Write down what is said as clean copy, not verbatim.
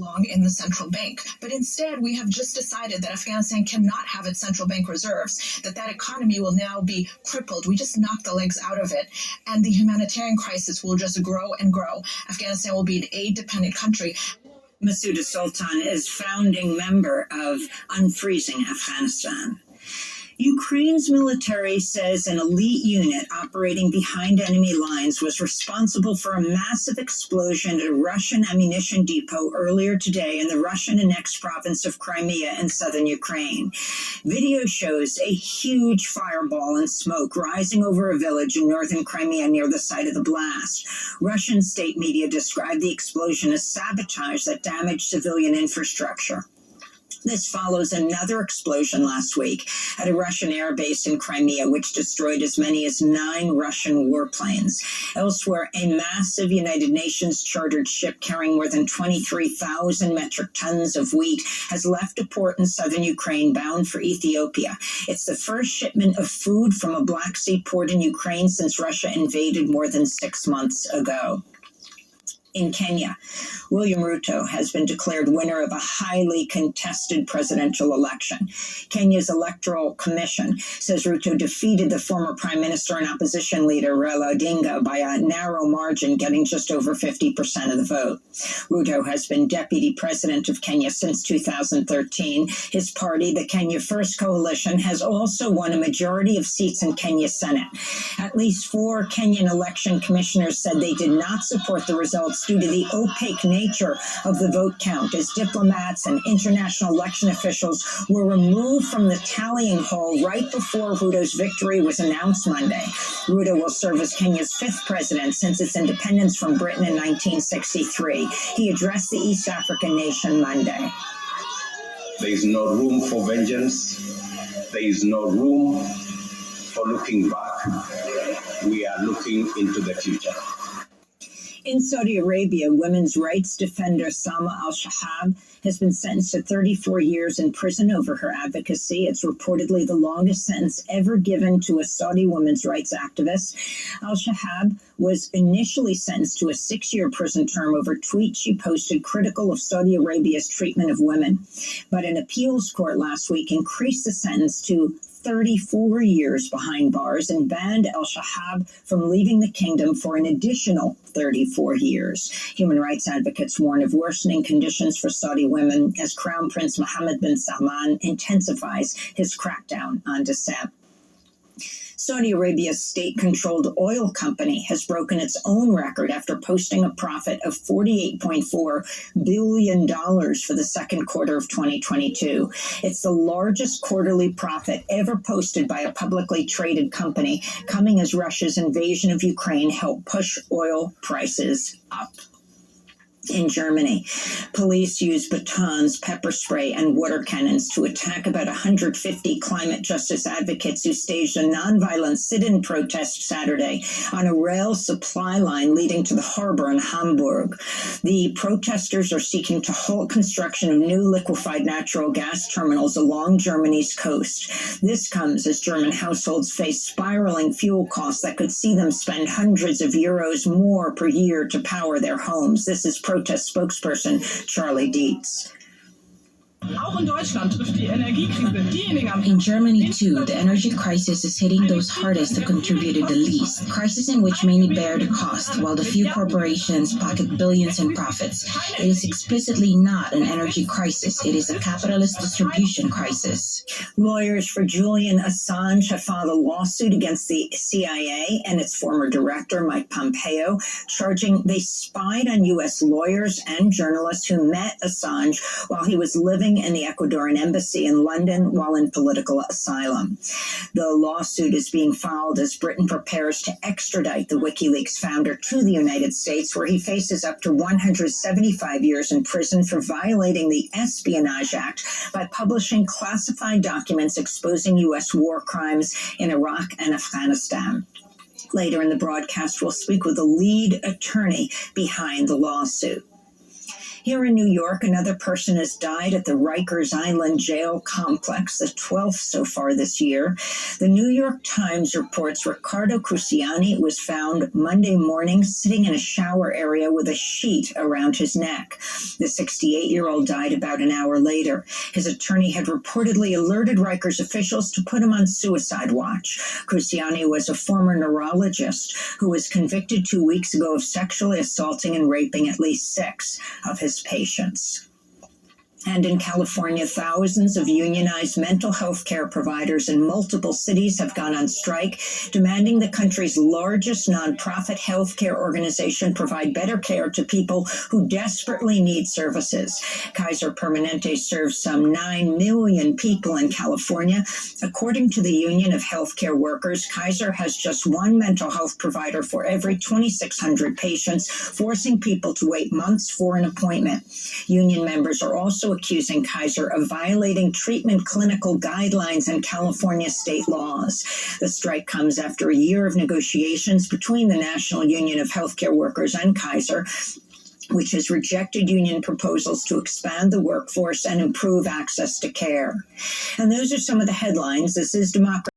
long in the central bank. But instead, we have just decided that Afghanistan cannot have its central bank reserves, that economy will now be crippled. We just knocked the legs out of it. And the humanitarian crisis will just grow and grow. Afghanistan will be an aid-dependent country. Masouda Sultan is founding member of Unfreezing Afghanistan. Ukraine's military says an elite unit operating behind enemy lines was responsible for a massive explosion at a Russian ammunition depot earlier today in the Russian-annexed province of Crimea in southern Ukraine. Video shows a huge fireball and smoke rising over a village in northern Crimea near the site of the blast. Russian state media described the explosion as sabotage that damaged civilian infrastructure. This follows another explosion last week at a Russian air base in Crimea, which destroyed as many as 9 Russian warplanes. Elsewhere, a massive United Nations chartered ship carrying more than 23,000 metric tons of wheat has left a port in southern Ukraine bound for Ethiopia. It's the first shipment of food from a Black Sea port in Ukraine since Russia invaded more than 6 months ago. In Kenya, William Ruto has been declared winner of a highly contested presidential election. Kenya's Electoral Commission says Ruto defeated the former prime minister and opposition leader Raila Odinga by a narrow margin, getting just over 50% of the vote. Ruto has been deputy president of Kenya since 2013. His party, the Kenya First Coalition, has also won a majority of seats in Kenya's Senate. At least 4 Kenyan election commissioners said they did not support the results due to the opaque nature of the vote count, as diplomats and international election officials were removed from the tallying hall right before Ruto's victory was announced Monday. Ruto will serve as Kenya's 5th president since its independence from Britain in 1963. He addressed the East African nation Monday. There is no room for vengeance. There is no room for looking back. We are looking into the future. In Saudi Arabia, women's rights defender Salma al-Shahab has been sentenced to 34 years in prison over her advocacy. It's reportedly the longest sentence ever given to a Saudi women's rights activist. Al-Shahab was initially sentenced to a 6-year prison term over tweets she posted critical of Saudi Arabia's treatment of women. But an appeals court last week increased the sentence to 34 years behind bars and banned al-Shahab from leaving the kingdom for an additional 34 years. Human rights advocates warn of worsening conditions for Saudi women as Crown Prince Mohammed bin Salman intensifies his crackdown on dissent. Saudi Arabia's state-controlled oil company has broken its own record after posting a profit of $48.4 billion for the second quarter of 2022. It's the largest quarterly profit ever posted by a publicly traded company, coming as Russia's invasion of Ukraine helped push oil prices up. In Germany, police used batons, pepper spray, and water cannons to attack about 150 climate justice advocates who staged a nonviolent sit-in protest Saturday on a rail supply line leading to the harbor in Hamburg. The protesters are seeking to halt construction of new liquefied natural gas terminals along Germany's coast. This comes as German households face spiraling fuel costs that could see them spend hundreds of euros more per year to power their homes. This is protest spokesperson Charlie Dietz. In Germany, too, the energy crisis is hitting those hardest to contributed the least, a crisis in which many bear the cost, while the few corporations pocket billions in profits. It is explicitly not an energy crisis. It is a capitalist distribution crisis. Lawyers for Julian Assange have filed a lawsuit against the CIA and its former director, Mike Pompeo, charging they spied on U.S. lawyers and journalists who met Assange while he was living in the Ecuadorian embassy in London while in political asylum. The lawsuit is being filed as Britain prepares to extradite the WikiLeaks founder to the United States, where he faces up to 175 years in prison for violating the Espionage Act by publishing classified documents exposing U.S. war crimes in Iraq and Afghanistan. Later in the broadcast, we'll speak with the lead attorney behind the lawsuit. Here in New York, another person has died at the Rikers Island jail complex, the 12th so far this year. The New York Times reports Riccardo Cruciani was found Monday morning sitting in a shower area with a sheet around his neck. The 68-year-old died about an hour later. His attorney had reportedly alerted Rikers officials to put him on suicide watch. Cruciani was a former neurologist who was convicted 2 weeks ago of sexually assaulting and raping at least 6 of his patients. And in California, thousands of unionized mental health care providers in multiple cities have gone on strike, demanding the country's largest nonprofit health care organization provide better care to people who desperately need services. Kaiser Permanente serves some 9 million people in California. According to the Union of Healthcare Workers, Kaiser has just one mental health provider for every 2,600 patients, forcing people to wait months for an appointment. Union members are also accusing Kaiser of violating treatment clinical guidelines and California state laws. The strike comes after a year of negotiations between the National Union of Healthcare Workers and Kaiser, which has rejected union proposals to expand the workforce and improve access to care. And those are some of the headlines. This is Democracy